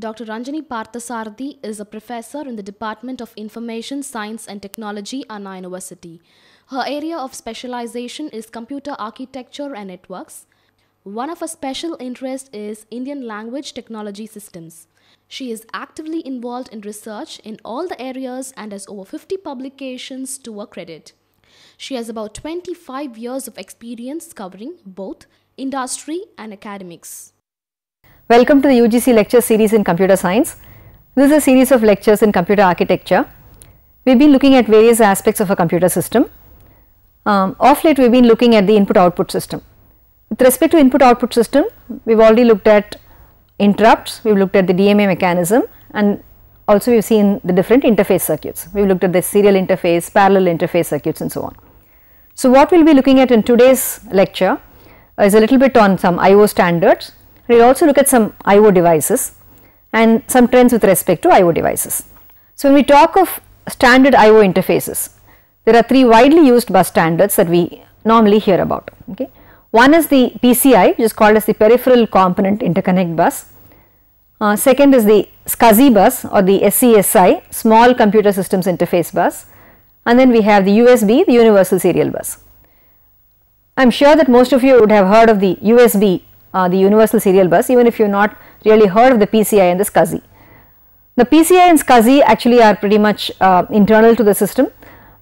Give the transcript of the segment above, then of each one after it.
Dr. Ranjani Parthasarathy is a professor in the Department of Information Science and Technology, Anna University. Her area of specialization is computer architecture and networks. One of her special interests is Indian language technology systems. She is actively involved in research in all the areas and has over 50 publications to her credit. She has about 25 years of experience covering both industry and academics. Welcome to the UGC lecture series in computer science. This is a series of lectures in computer architecture. We have been looking at various aspects of a computer system. Of late we have been looking at the input-output system. With respect to input-output system, we have already looked at interrupts, we have looked at the DMA mechanism, and also we have seen the different interface circuits. We have looked at the serial interface, parallel interface circuits and so on. So what we will be looking at in today's lecture is a little bit on some I/O standards. We will also look at some I/O devices and some trends with respect to I/O devices. So when we talk of standard I/O interfaces, there are three widely used bus standards that we normally hear about. Okay. One is the PCI, which is called as the Peripheral Component Interconnect Bus. Second is the SCSI bus or the SCSI, Small Computer Systems Interface Bus, and then we have the USB, the Universal Serial Bus. I am sure that most of you would have heard of the USB, the Universal Serial Bus, even if you have not really heard of the PCI and the SCSI. The PCI and SCSI actually are pretty much internal to the system.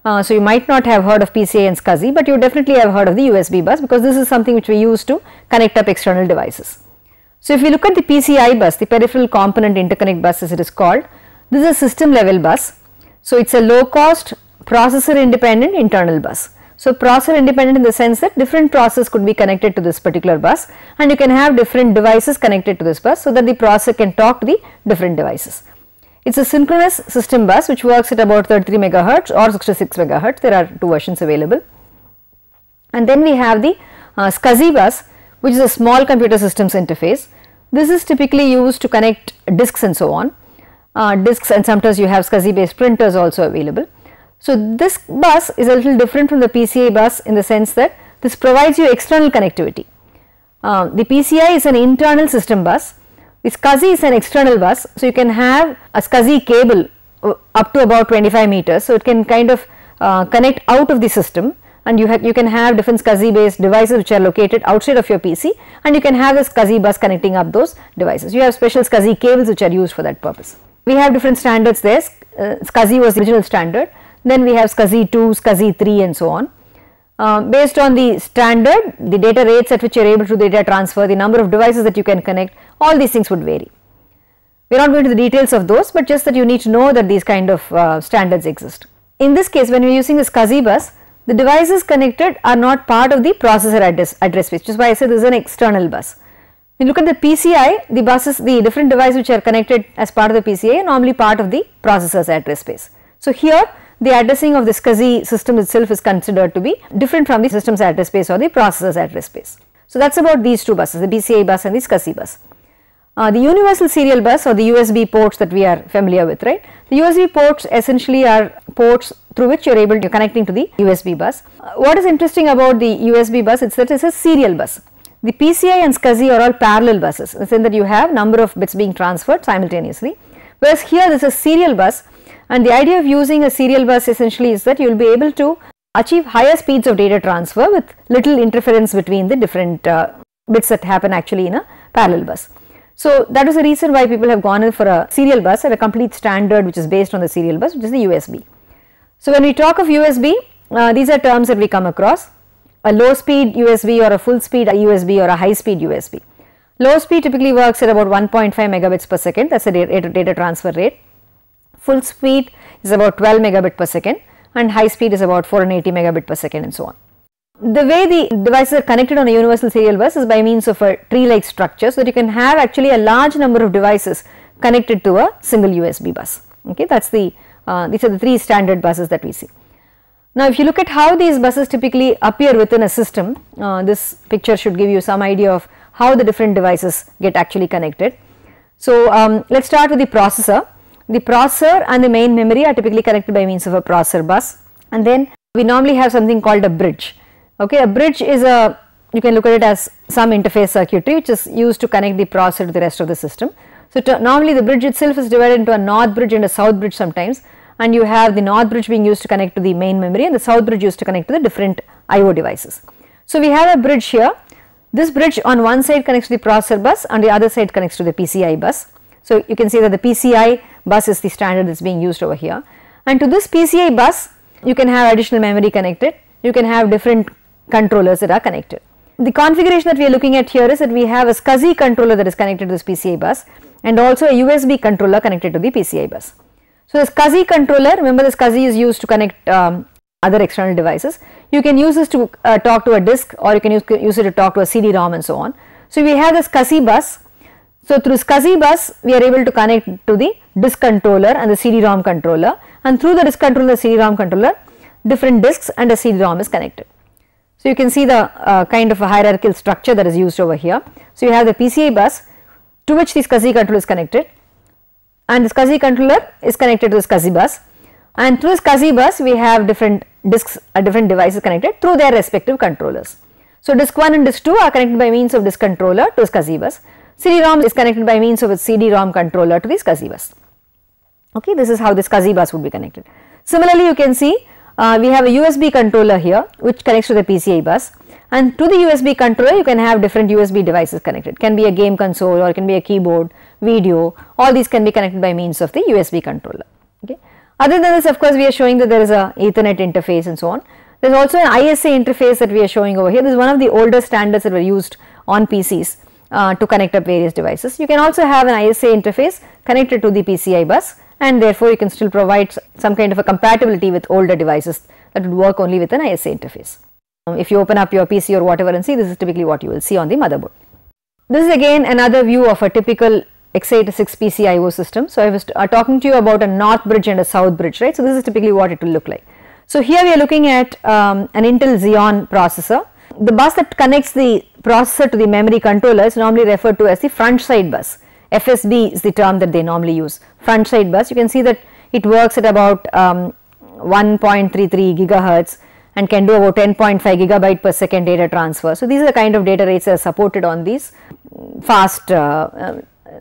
So you might not have heard of PCI and SCSI, but you definitely have heard of the USB bus, because this is something which we use to connect up external devices. So if we look at the PCI bus, the Peripheral Component Interconnect Bus as it is called, this is a system level bus. So it is a low cost processor independent internal bus. So processor independent in the sense that different processes could be connected to this particular bus, and you can have different devices connected to this bus so that the processor can talk to the different devices. It is a synchronous system bus which works at about 33 megahertz or 66 megahertz. There are two versions available. And then we have the SCSI bus, which is a small computer systems interface. This is typically used to connect disks and so on. Disks, and sometimes you have SCSI based printers also available. So this bus is a little different from the PCI bus in the sense that this provides you external connectivity. The PCI is an internal system bus. The SCSI is an external bus, so you can have a SCSI cable up to about 25 meters. So it can kind of connect out of the system, and you can have different SCSI based devices which are located outside of your PC, and you can have the SCSI bus connecting up those devices. You have special SCSI cables which are used for that purpose. We have different standards there. SCSI was the original standard, then we have SCSI 2, SCSI 3 and so on. Based on the standard, the data rates at which you are able to do data transfer, the number of devices that you can connect, all these things would vary. We are not going to the details of those, but just that you need to know that these kind of standards exist. In this case, when we are using the SCSI bus, the devices connected are not part of the processor address space, which is why I said this is an external bus. When you look at the PCI, the buses, the different devices which are connected as part of the PCI are normally part of the processor's address space. So here the addressing of the SCSI system itself is considered to be different from the system's address space or the processor's address space. So that is about these two buses, the PCI bus and the SCSI bus. The Universal Serial Bus or the USB ports that we are familiar with, right? The USB ports essentially are ports through which you are able to connecting to the USB bus. What is interesting about the USB bus is that it is a serial bus. The PCI and SCSI are all parallel buses, in the sense that you have number of bits being transferred simultaneously, whereas here this is a serial bus. And the idea of using a serial bus essentially is that you will be able to achieve higher speeds of data transfer with little interference between the different bits that happen actually in a parallel bus. So that is the reason why people have gone in for a serial bus and a complete standard which is based on the serial bus, which is the USB. So when we talk of USB, these are terms that we come across: a low speed USB or a full speed USB or a high speed USB. Low speed typically works at about 1.5 megabits per second, that is the data transfer rate. Full speed is about 12 megabit per second, and high speed is about 480 megabit per second and so on. The way the devices are connected on a universal serial bus is by means of a tree like structure, so that you can have actually a large number of devices connected to a single USB bus. Okay, that is the these are the three standard buses that we see. Now if you look at how these buses typically appear within a system, this picture should give you some idea of how the different devices get actually connected. So let us start with the processor. The processor and the main memory are typically connected by means of a processor bus, and then we normally have something called a bridge. Okay, a bridge is you can look at it as some interface circuitry which is used to connect the processor to the rest of the system. So, normally the bridge itself is divided into a north bridge and a south bridge sometimes, and you have the north bridge being used to connect to the main memory and the south bridge used to connect to the different I/O devices. So, we have a bridge here. This bridge on one side connects to the processor bus, on the other side connects to the PCI bus. So, you can see that the PCI bus is the standard that is being used over here, and to this PCI bus you can have additional memory connected, you can have different controllers that are connected. The configuration that we are looking at here is that we have a SCSI controller that is connected to this PCI bus and also a USB controller connected to the PCI bus. So, the SCSI controller, remember the SCSI is used to connect other external devices. You can use this to talk to a disk, or you can use it to talk to a CD-ROM and so on. So, we have the SCSI bus. So, through SCSI bus we are able to connect to the disk controller and the CD-ROM controller, and through the disk controller and the CD-ROM controller different disks and a CD-ROM is connected. So, you can see the kind of a hierarchical structure that is used over here. So, you have the PCI bus to which the SCSI controller is connected, and the SCSI controller is connected to the SCSI bus, and through the SCSI bus we have different disks different devices connected through their respective controllers. So, disk 1 and disk 2 are connected by means of disk controller to SCSI bus. CD-ROM is connected by means of a CD-ROM controller to the SCSI bus. Okay, this is how the SCSI bus would be connected. Similarly, you can see we have a USB controller here which connects to the PCI bus, and to the USB controller you can have different USB devices connected. It can be a game console or it can be a keyboard, video, all these can be connected by means of the USB controller. Okay. Other than this, of course, we are showing that there is a Ethernet interface and so on. There is also an ISA interface that we are showing over here. This is one of the older standards that were used on PCs to connect up various devices. You can also have an ISA interface connected to the PCI bus, and therefore you can still provide some kind of a compatibility with older devices that would work only with an ISA interface. If you open up your PC or whatever and see, this is typically what you will see on the motherboard. This is again another view of a typical x86 PCIO system. So, I was talking to you about a north bridge and a south bridge, right. So, this is typically what it will look like. So, here we are looking at an Intel Xeon processor. The bus that connects the processor to the memory controller is normally referred to as the front side bus. FSB is the term that they normally use, front side bus. You can see that it works at about 1.33 gigahertz and can do about 10.5 gigabyte per second data transfer. So, these are the kind of data rates that are supported on these fast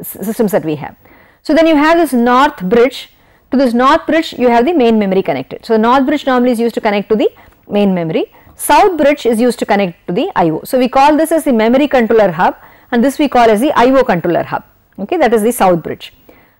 systems that we have. So, then you have this north bridge. To this north bridge you have the main memory connected. So, the north bridge normally is used to connect to the main memory. South bridge is used to connect to the IO. So, we call this as the memory controller hub, and this we call as the IO controller hub. Okay, that is the south bridge.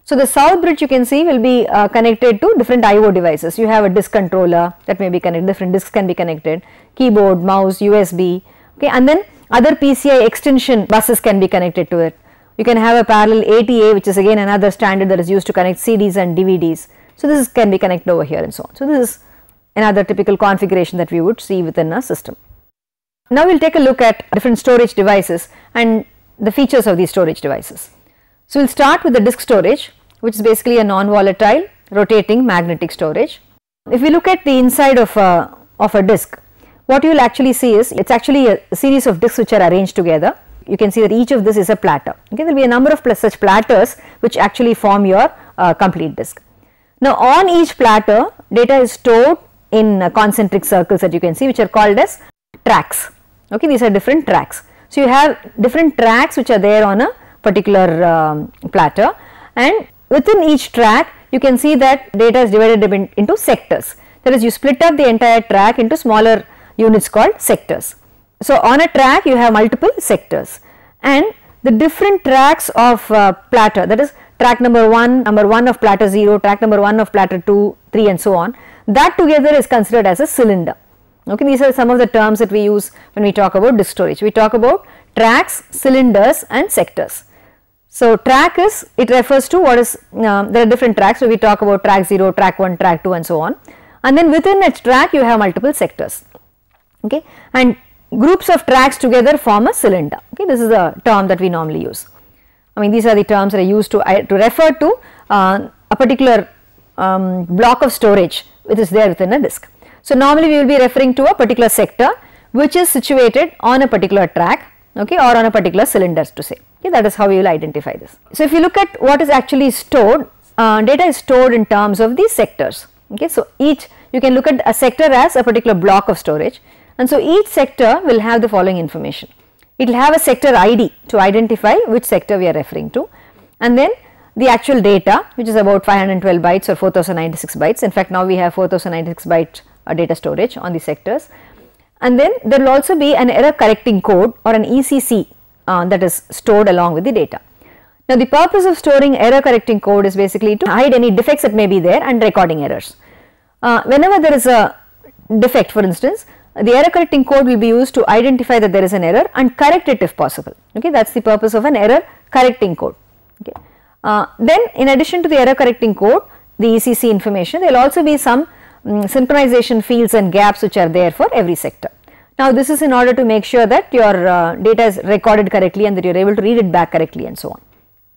So, the south bridge you can see will be connected to different IO devices. You have a disk controller that may be connected, different disks can be connected, keyboard, mouse, USB, okay, and then other PCI extension buses can be connected to it. You can have a parallel ATA, which is again another standard that is used to connect CDs and DVDs. So, this can be connected over here and so on. So, this is another typical configuration that we would see within a system. Now, we will take a look at different storage devices and the features of these storage devices. So, we will start with the disk storage, which is basically a non-volatile rotating magnetic storage. If we look at the inside of a disk, what you will actually see is it is actually a series of disks which are arranged together. You can see that each of this is a platter. Okay, there will be a number of such platters which actually form your complete disk. Now, on each platter data is stored in concentric circles that you can see, which are called as tracks. Okay, these are different tracks. So, you have different tracks which are there on a particular platter, and within each track you can see that data is divided into sectors. That is, you split up the entire track into smaller units called sectors. So, on a track you have multiple sectors, and the different tracks of platter, that is track number 1 of platter 0, track number 1 of platter 2, 3 and so on, that together is considered as a cylinder. Okay, these are some of the terms that we use when we talk about disk storage. We talk about tracks, cylinders and sectors. So, track is, it refers to what is, there are different tracks. So, we talk about track 0, track 1, track 2 and so on, and then within a track you have multiple sectors, okay, and groups of tracks together form a cylinder. Okay, this is a term that we normally use. I mean, these are the terms that are used to refer to a particular block of storage which is there within a disk. So, normally we will be referring to a particular sector which is situated on a particular track, okay, or on a particular cylinder to say. Okay, that is how we will identify this. So, if you look at what is actually stored, data is stored in terms of these sectors. Okay, so each, you can look at a sector as a particular block of storage, and so each sector will have the following information. It will have a sector ID to identify which sector we are referring to, and then the actual data, which is about 512 bytes or 4096 bytes. In fact, now we have 4096 byte data storage on the sectors, and then there will also be an error correcting code or an ECC that is stored along with the data. Now, the purpose of storing error correcting code is basically to hide any defects that may be there and recording errors. Whenever there is a defect, for instance, the error correcting code will be used to identify that there is an error and correct it if possible. Okay, that is the purpose of an error correcting code. Okay. Then in addition to the error correcting code, the ECC information, there will also be some synchronization fields and gaps which are there for every sector. Now, this is in order to make sure that your data is recorded correctly and that you are able to read it back correctly and so on.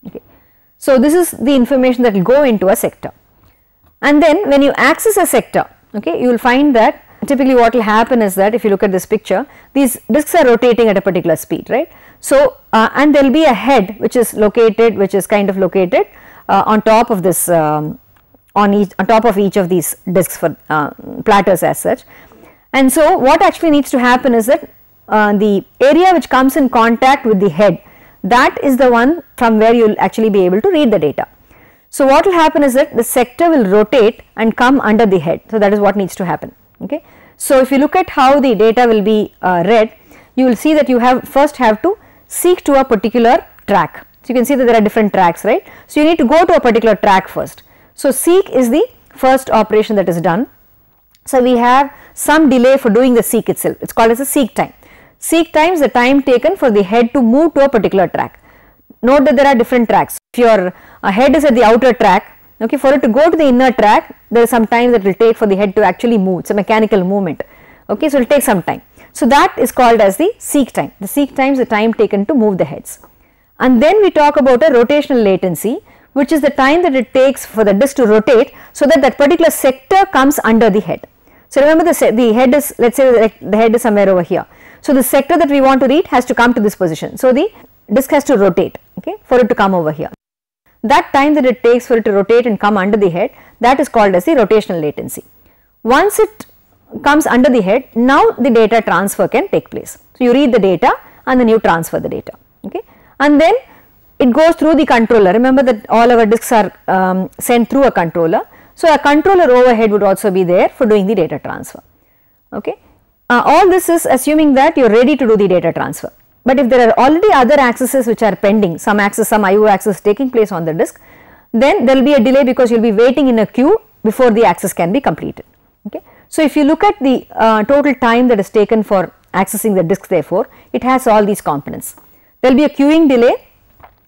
Okay. So, this is the information that will go into a sector, and then when you access a sector, okay, you will find that typically what will happen is that if you look at this picture, these disks are rotating at a particular speed, right. So, and there will be a head which is located, which is kind of located on top of this on top of each of these disks for platters as such. And so, what actually needs to happen is that the area which comes in contact with the head, that is the one from where you will actually be able to read the data. So, what will happen is that the sector will rotate and come under the head. So, that is what needs to happen. Okay. So, if you look at how the data will be read, you will see that you first have to seek to a particular track. So, you can see that there are different tracks, right. So, you need to go to a particular track first. So, seek is the first operation that is done. So, we have some delay for doing the seek itself, it is called as a seek time. Seek time is the time taken for the head to move to a particular track. Note that there are different tracks. If your head is at the outer track, okay, for it to go to the inner track, there is some time that will take for the head to actually move, it is a mechanical movement. Okay, so, it will take some time. So, that is called as the seek time. The seek time is the time taken to move the heads. And then we talk about a rotational latency, which is the time that it takes for the disk to rotate, so that that particular sector comes under the head. So, remember the head is, let us say the head is somewhere over here. So, the sector that we want to read has to come to this position. So, the disk has to rotate, okay, for it to come over here. That time that it takes for it to rotate and come under the head, that is called as the rotational latency. Once it comes under the head, now the data transfer can take place. So, you read the data and then you transfer the data, okay, and then it goes through the controller. Remember that all our disks are sent through a controller. So, a controller overhead would also be there for doing the data transfer. Okay. All this is assuming that you are ready to do the data transfer. But if there are already other accesses which are pending, some IO access taking place on the disk, then there will be a delay because you will be waiting in a queue before the access can be completed. Okay. So, if you look at the total time that is taken for accessing the disk, therefore, it has all these components. There will be a queuing delay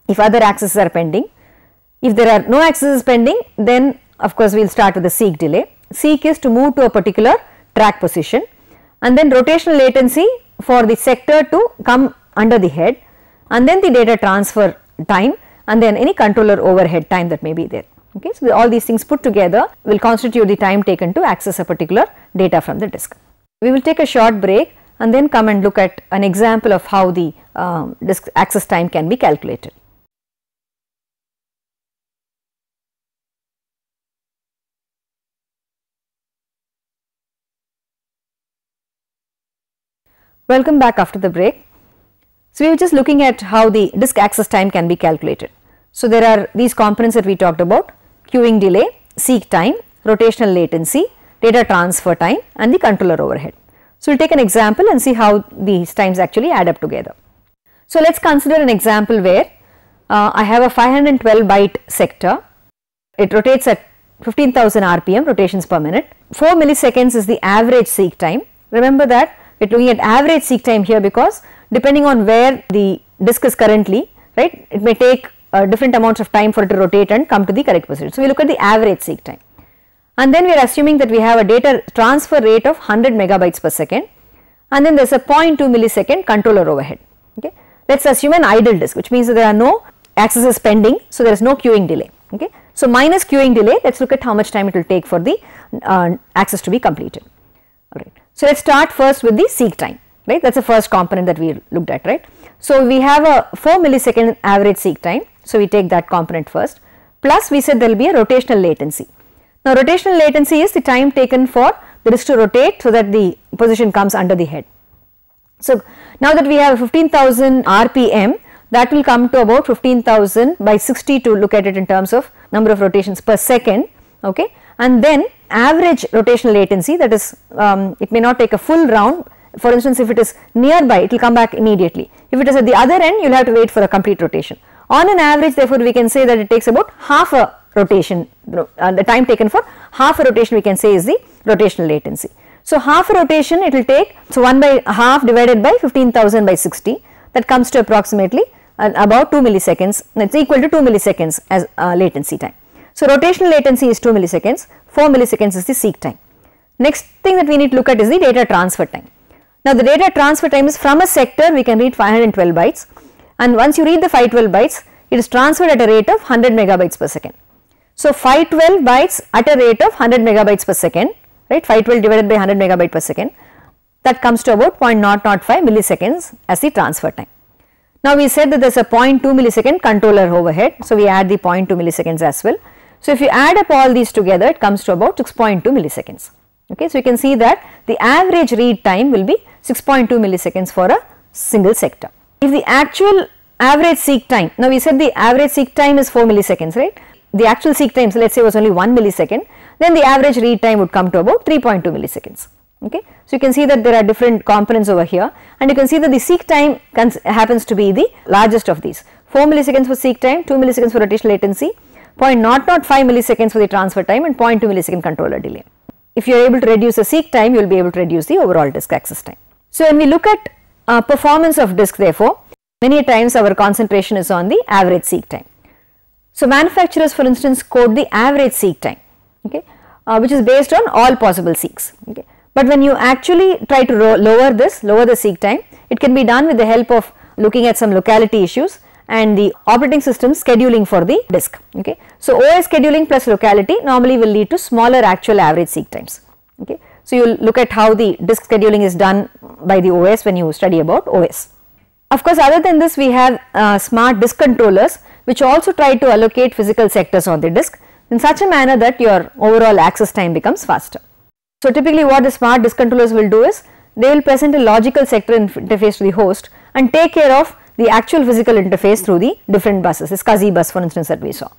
if other accesses are pending. If there are no accesses pending, then of course, we will start with the seek delay. Seek is to move to a particular track position, and then rotational latency for the sector to come under the head, and then the data transfer time, and then any controller overhead time that may be there. Okay. So, all these things put together will constitute the time taken to access a particular data from the disk. We will take a short break and then come and look at an example of how the disk access time can be calculated. Welcome back after the break. So, we were just looking at how the disk access time can be calculated. So, there are these components that we talked about: queuing delay, seek time, rotational latency, data transfer time, and the controller overhead. So, we will take an example and see how these times actually add up together. So, let us consider an example where I have a 512 byte sector. It rotates at 15,000 RPM rotations per minute. 4 milliseconds is the average seek time. Remember that we are looking at average seek time here because depending on where the disk is currently, right, it may take different amounts of time for it to rotate and come to the correct position. So, we look at the average seek time, and then we are assuming that we have a data transfer rate of 100 megabytes per second, and then there is a 0.2 millisecond controller overhead. Okay. Let us assume an idle disk, which means that there are no accesses pending, so there is no queuing delay. Okay. So, minus queuing delay, let us look at how much time it will take for the access to be completed. All right. So, let us start first with the seek time, right, that is the first component that we looked at, right. So, we have a 4 millisecond average seek time. So, we take that component first, plus we said there will be a rotational latency. Now, rotational latency is the time taken for the disk to rotate so that the position comes under the head. So, now that we have 15,000 RPM, that will come to about 15,000 by 60 to look at it in terms of number of rotations per second, okay. And then average rotational latency, that is it may not take a full round. For instance, if it is nearby, it will come back immediately. If it is at the other end, you will have to wait for a complete rotation. On an average, therefore, we can say that it takes about half a rotation, the time taken for half a rotation we can say is the rotational latency. So, half a rotation it will take, so 1 by half divided by 15,000 by 60, that comes to approximately about 2 milliseconds, that is equal to 2 milliseconds as latency time. So, rotational latency is 2 milliseconds, 4 milliseconds is the seek time. Next thing that we need to look at is the data transfer time. Now, the data transfer time is from a sector we can read 512 bytes, and once you read the 512 bytes, it is transferred at a rate of 100 megabytes per second. So, 512 bytes at a rate of 100 megabytes per second, right, 512 divided by 100 megabyte per second, that comes to about 0.005 milliseconds as the transfer time. Now, we said that there is a 0.2 millisecond controller overhead, so we add the 0.2 milliseconds as well. So, if you add up all these together, it comes to about 6.2 milliseconds. Okay, so you can see that the average read time will be 6.2 milliseconds for a single sector. If the actual average seek time, now we said the average seek time is 4 milliseconds, right? The actual seek time, so let us say was only 1 millisecond, then the average read time would come to about 3.2 milliseconds. Okay, so you can see that there are different components over here, and you can see that the seek time happens to be the largest of these. 4 milliseconds for seek time, 2 milliseconds for rotational latency, 0.005 milliseconds for the transfer time, and 0.2 millisecond controller delay. If you are able to reduce the seek time, you will be able to reduce the overall disk access time. So, when we look at performance of disk, therefore, many times our concentration is on the average seek time. So, manufacturers for instance quote the average seek time, okay, which is based on all possible seeks. Okay. But when you actually try to lower the seek time, it can be done with the help of looking at some locality issues and the operating system scheduling for the disk. Okay. So, OS scheduling plus locality normally will lead to smaller actual average seek times. Okay. So, you will look at how the disk scheduling is done by the OS when you study about OS. Of course, other than this we have smart disk controllers which also try to allocate physical sectors on the disk in such a manner that your overall access time becomes faster. So, typically what the smart disk controllers will do is they will present a logical sector interface to the host and take care of the actual physical interface through the different buses, this SCSI bus for instance that we saw.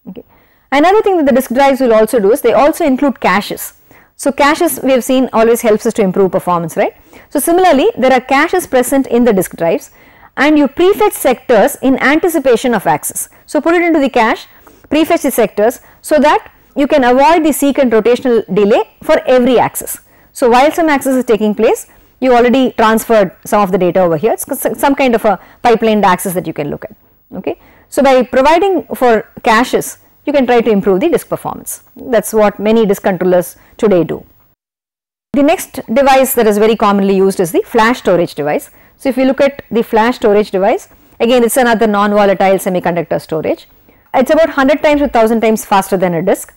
Okay. Another thing that the disk drives will also do is they also include caches. So, caches we have seen always helps us to improve performance, right. So, similarly there are caches present in the disk drives and you prefetch sectors in anticipation of access. So, put it into the cache, prefetch the sectors so that you can avoid the seek and rotational delay for every access. So, while some access is taking place, you already transferred some of the data over here, it is some kind of a pipelined access that you can look at. Okay. So, by providing for caches, you can try to improve the disk performance. That is what many disk controllers today do. The next device that is very commonly used is the flash storage device. So, if you look at the flash storage device, again it is another non-volatile semiconductor storage. It is about 100 times to 1000 times faster than a disk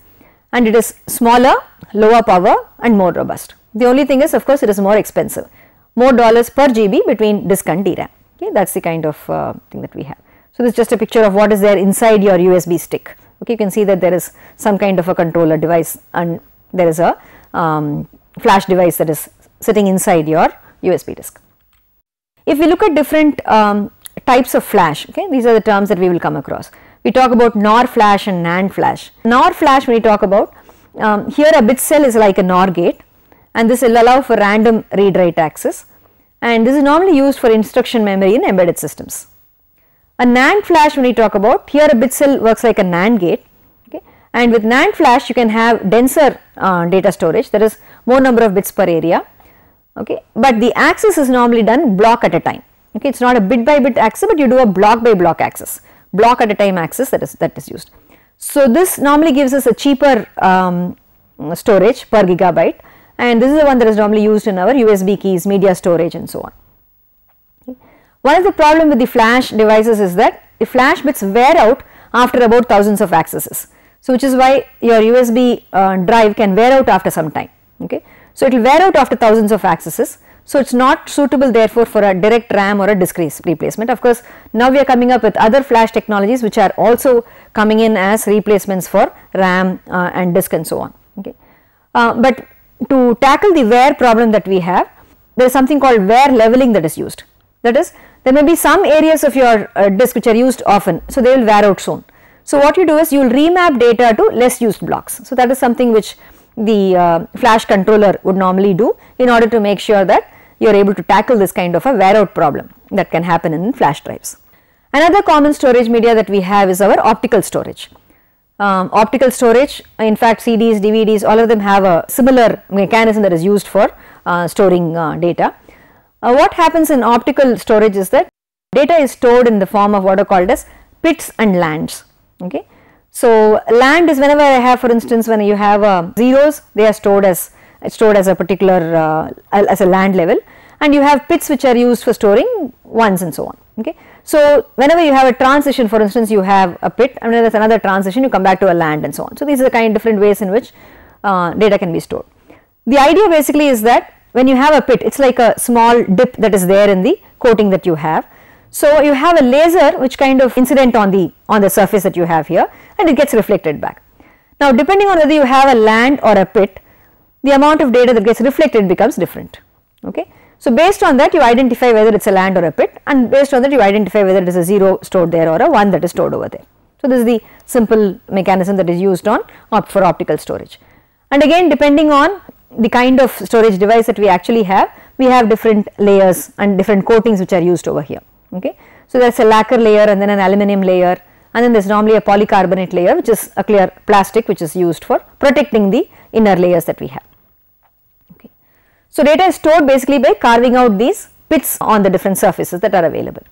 and it is smaller, lower power and more robust. The only thing is of course it is more expensive, more dollars per GB between disk and DRAM. Okay, that is the kind of thing that we have. So, this is just a picture of what is there inside your USB stick. Okay, you can see that there is some kind of a controller device and there is a flash device that is sitting inside your USB disk. If we look at different types of flash, okay, these are the terms that we will come across. We talk about NOR flash and NAND flash. NOR flash when we talk about, here a bit cell is like a NOR gate and this will allow for random read write access and this is normally used for instruction memory in embedded systems. A NAND flash when we talk about, here a bit cell works like a NAND gate, okay, and with NAND flash you can have denser data storage, that is more number of bits per area. Okay, but the access is normally done block at a time. Okay, it is not a bit by bit access, but you do a block by block access, block at a time access that is used. So, this normally gives us a cheaper storage per gigabyte and this is the one that is normally used in our USB keys, media storage and so on. Okay. One of the problem with the flash devices is that the flash bits wear out after about thousands of accesses. So, which is why your USB drive can wear out after some time. Okay. So, it will wear out after thousands of accesses. So, it is not suitable therefore for a direct RAM or a disk replacement. Of course, now we are coming up with other flash technologies which are also coming in as replacements for RAM and disk and so on. Okay. But to tackle the wear problem that we have, there is something called wear leveling that is used. That is, there may be some areas of your disk which are used often, so they will wear out soon. So what you do is you will remap data to less used blocks. So that is something which the flash controller would normally do in order to make sure that you are able to tackle this kind of a wear out problem that can happen in flash drives. Another common storage media that we have is our optical storage. Optical storage, in fact CDs, DVDs, all of them have a similar mechanism that is used for storing data. What happens in optical storage is that data is stored in the form of what are called as bits and lands. Okay. So land is whenever I have, for instance, when you have zeros, they are stored as a particular as a land level, and you have bits which are used for storing ones and so on. Okay. So whenever you have a transition, for instance, you have a bit, and when there is another transition, you come back to a land and so on. So these are the kind of different ways in which data can be stored. The idea basically is that when you have a bit, it's like a small dip that is there in the coating that you have. So you have a laser which kind of incident on the surface that you have here, and it gets reflected back. Now depending on whether you have a land or a pit, the amount of data that gets reflected becomes different. Okay. So based on that you identify whether it is a land or a pit, and based on that you identify whether it is a 0 stored there or a 1 that is stored over there. So this is the simple mechanism that is used for optical storage. And again, depending on the kind of storage device that we actually have, we have different layers and different coatings which are used over here. Okay. So there is a lacquer layer and then an aluminum layer, and then there is normally a polycarbonate layer which is a clear plastic which is used for protecting the inner layers that we have. Okay. So data is stored basically by carving out these pits on the different surfaces that are available.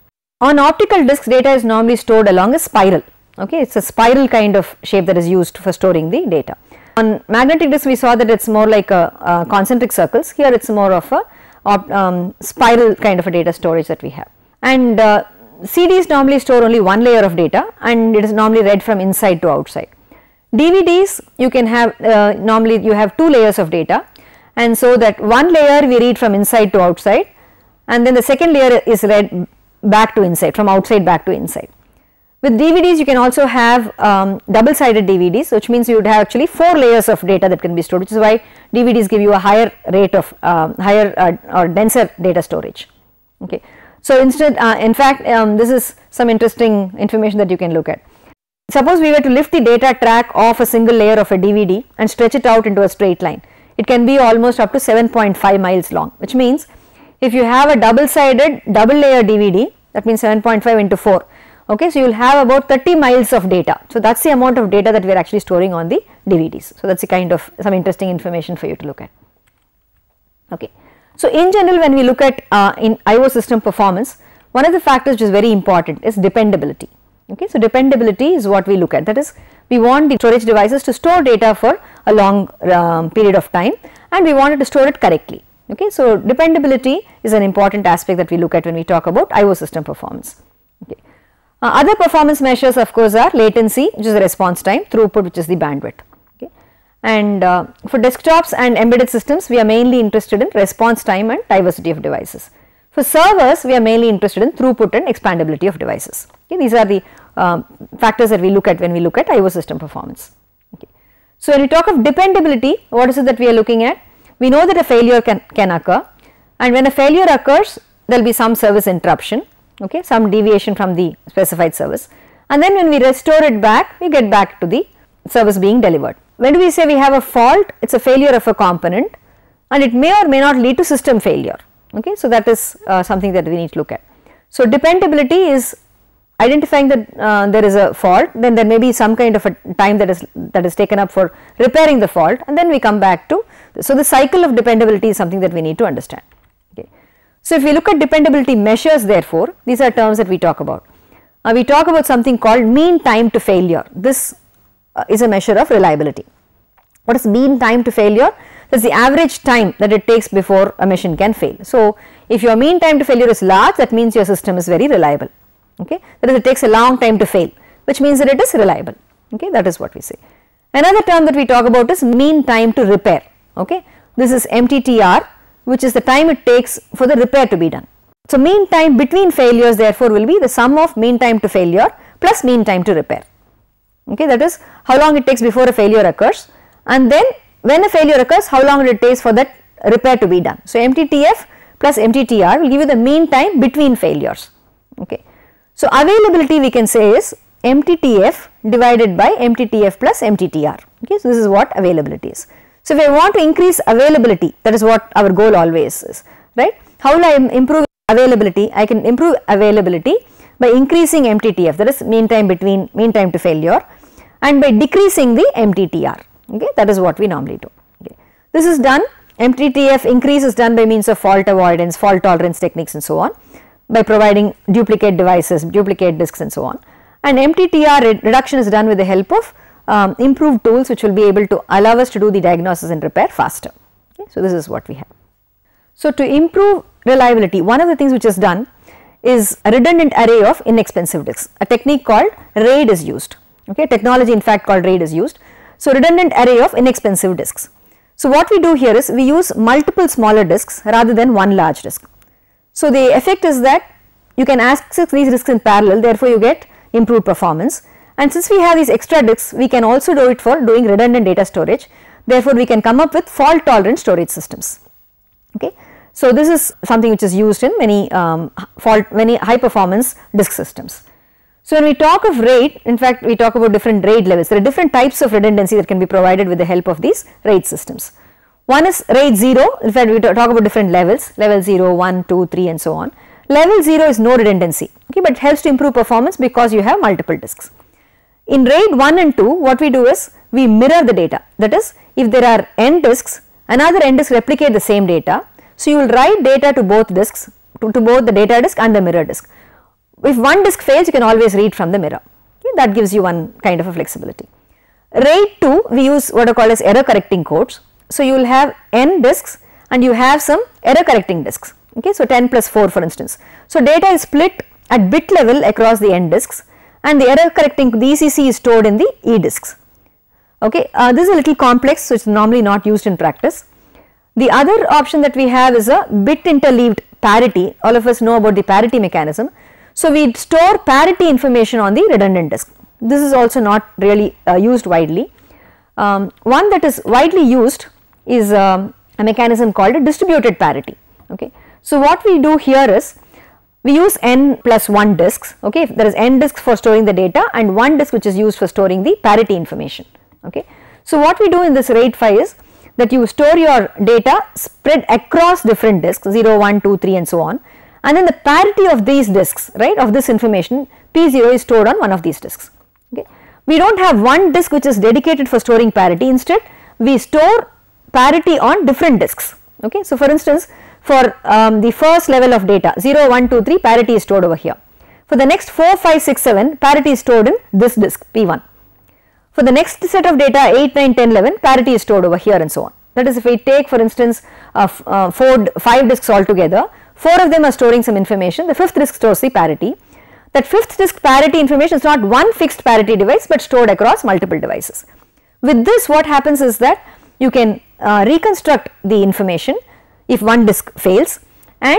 On optical discs, data is normally stored along a spiral. Okay. It is a spiral kind of shape that is used for storing the data. On magnetic disc we saw that it is more like a concentric circles. Here it is more of a spiral kind of a data storage that we have. And CDs normally store only one layer of data, and it is normally read from inside to outside. DVDs you can have normally you have two layers of data, and so that one layer we read from inside to outside, and then the second layer is read back to inside, from outside back to inside. With DVDs you can also have double sided DVDs, which means you would have actually 4 layers of data that can be stored, which is why DVDs give you a higher rate of or denser data storage. Okay. So instead, in fact, this is some interesting information that you can look at. Suppose we were to lift the data track off a single layer of a DVD and stretch it out into a straight line. It can be almost up to 7.5 miles long, which means if you have a double sided double layer DVD, that means 7.5 into 4. Okay, so you will have about 30 miles of data. So that is the amount of data that we are actually storing on the DVDs. So that is a kind of some interesting information for you to look at. Okay. So in general, when we look at in IO system performance, one of the factors which is very important is dependability. Okay. So dependability is what we look at, that is we want the storage devices to store data for a long period of time, and we want it to store it correctly. Okay. So dependability is an important aspect that we look at when we talk about IO system performance. Okay. Other performance measures of course are latency, which is the response time, throughput, which is the bandwidth. And for desktops and embedded systems, we are mainly interested in response time and diversity of devices. For servers, we are mainly interested in throughput and expandability of devices. Okay, these are the factors that we look at when we look at IO system performance. Okay. So when we talk of dependability, what is it that we are looking at? We know that a failure can occur, and when a failure occurs, there will be some service interruption, okay, some deviation from the specified service, and then when we restore it back, we get back to the service being delivered. When do we say we have a fault? It is a failure of a component, and it may or may not lead to system failure. Okay, so that is something that we need to look at. So dependability is identifying that there is a fault, then there may be some kind of a time that is taken up for repairing the fault, and then we come back to. So the cycle of dependability is something that we need to understand. Okay. So if we look at dependability measures, therefore, these are terms that we talk about. We talk about something called mean time to failure. This is a measure of reliability. What is mean time to failure? That is the average time that it takes before a machine can fail. So if your mean time to failure is large, that means your system is very reliable. Okay, that is, it takes a long time to fail, which means that it is reliable. Okay, that is what we say. Another term that we talk about is mean time to repair. Okay, this is MTTR, which is the time it takes for the repair to be done. So mean time between failures therefore will be the sum of mean time to failure plus mean time to repair. Okay, that is how long it takes before a failure occurs, and then when a failure occurs, how long it takes for that repair to be done. So MTTF plus MTTR will give you the mean time between failures. Okay. So, availability we can say is MTTF divided by MTTF plus MTTR. Okay. So, this is what availability is. So, if I want to increase availability, that is what our goal always is, right. How will I improve availability? I can improve availability by increasing MTTF, that is mean time to failure, and by decreasing the MTTR. Okay. That is what we normally do. Okay. This is done, MTTF increase is done by means of fault avoidance, fault tolerance techniques and so on, by providing duplicate devices, duplicate disks and so on, and MTTR reduction is done with the help of improved tools which will be able to allow us to do the diagnosis and repair faster. Okay. So, this is what we have. So, to improve reliability, one of the things which is done is a redundant array of inexpensive disks. A technique called RAID is used. Okay, technology in fact called RAID is used. So, redundant array of inexpensive disks. So, what we do here is we use multiple smaller disks rather than one large disk. So, the effect is that you can access these disks in parallel, therefore, you get improved performance, and since we have these extra disks, we can also do it for doing redundant data storage, therefore, we can come up with fault tolerant storage systems. Okay. So, this is something which is used in many high performance disk systems. So, when we talk of RAID, in fact, we talk about different RAID levels. There are different types of redundancy that can be provided with the help of these RAID systems. One is RAID 0, in fact, we talk about different levels, level 0, 1, 2, 3 and so on. Level 0 is no redundancy, okay, but helps to improve performance because you have multiple disks. In RAID 1 and 2, what we do is we mirror the data, that is, if there are n disks, another n disk replicate the same data. So, you will write data to both disks, to both the data disk and the mirror disk. If one disk fails, you can always read from the mirror. Okay, that gives you one kind of a flexibility. RAID 2, we use what are called as error correcting codes. So, you will have n disks and you have some error correcting disks. Okay, so 10 plus 4 for instance. So, data is split at bit level across the n disks and the error correcting the ECC is stored in the E disks. Okay, this is a little complex, so it is normally not used in practice. The other option that we have is a bit interleaved parity. All of us know about the parity mechanism. So, we store parity information on the redundant disk. This is also not really used widely. One that is widely used is a mechanism called a distributed parity. Okay. So, what we do here is we use n plus 1 disks. Okay. There is n disks for storing the data and 1 disk which is used for storing the parity information. Okay. So, what we do in this RAID 5 is that you store your data spread across different disks 0, 1, 2, 3 and so on, and then the parity of these disks, right, of this information P0 is stored on one of these disks. Okay. We do not have one disk which is dedicated for storing parity, instead we store parity on different disks. Okay. So, for instance, for the first level of data 0, 1, 2, 3 parity is stored over here. For the next 4, 5, 6, 7 parity is stored in this disk P1. For the next set of data 8, 9, 10, 11 parity is stored over here and so on. That is, if we take for instance 5 disks altogether, 4 of them are storing some information, the 5th disk stores the parity. That 5th disk parity information is not one fixed parity device but stored across multiple devices. With this, what happens is that you can reconstruct the information if one disk fails, and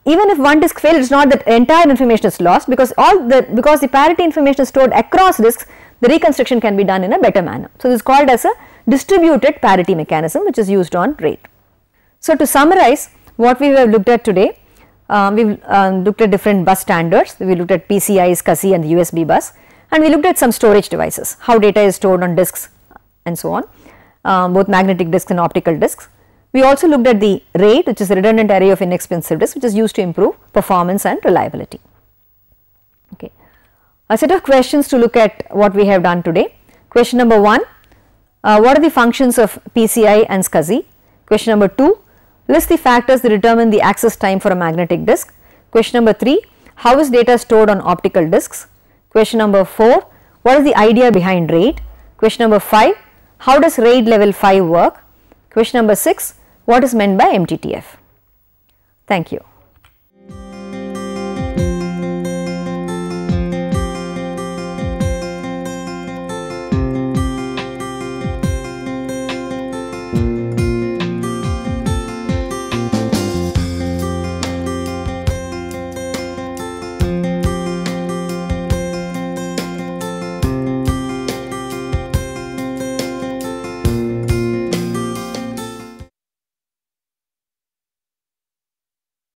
even if one disk fails, it is not that entire information is lost, because the parity information is stored across disks, the reconstruction can be done in a better manner. So, this is called as a distributed parity mechanism which is used on RAID. So, to summarize what we have looked at today, we have looked at different bus standards, we looked at PCI, SCSI and the USB bus, and we looked at some storage devices, how data is stored on disks and so on, both magnetic disks and optical disks. We also looked at the RAID, which is a redundant array of inexpensive disks, which is used to improve performance and reliability. Okay. A set of questions to look at what we have done today. Question number 1, what are the functions of PCI and SCSI? Question number 2, list the factors that determine the access time for a magnetic disk. Question number 3, how is data stored on optical disks? Question number 4, what is the idea behind RAID? Question number 5, how does RAID level 5 work? Question number 6, what is meant by MTTF? Thank you.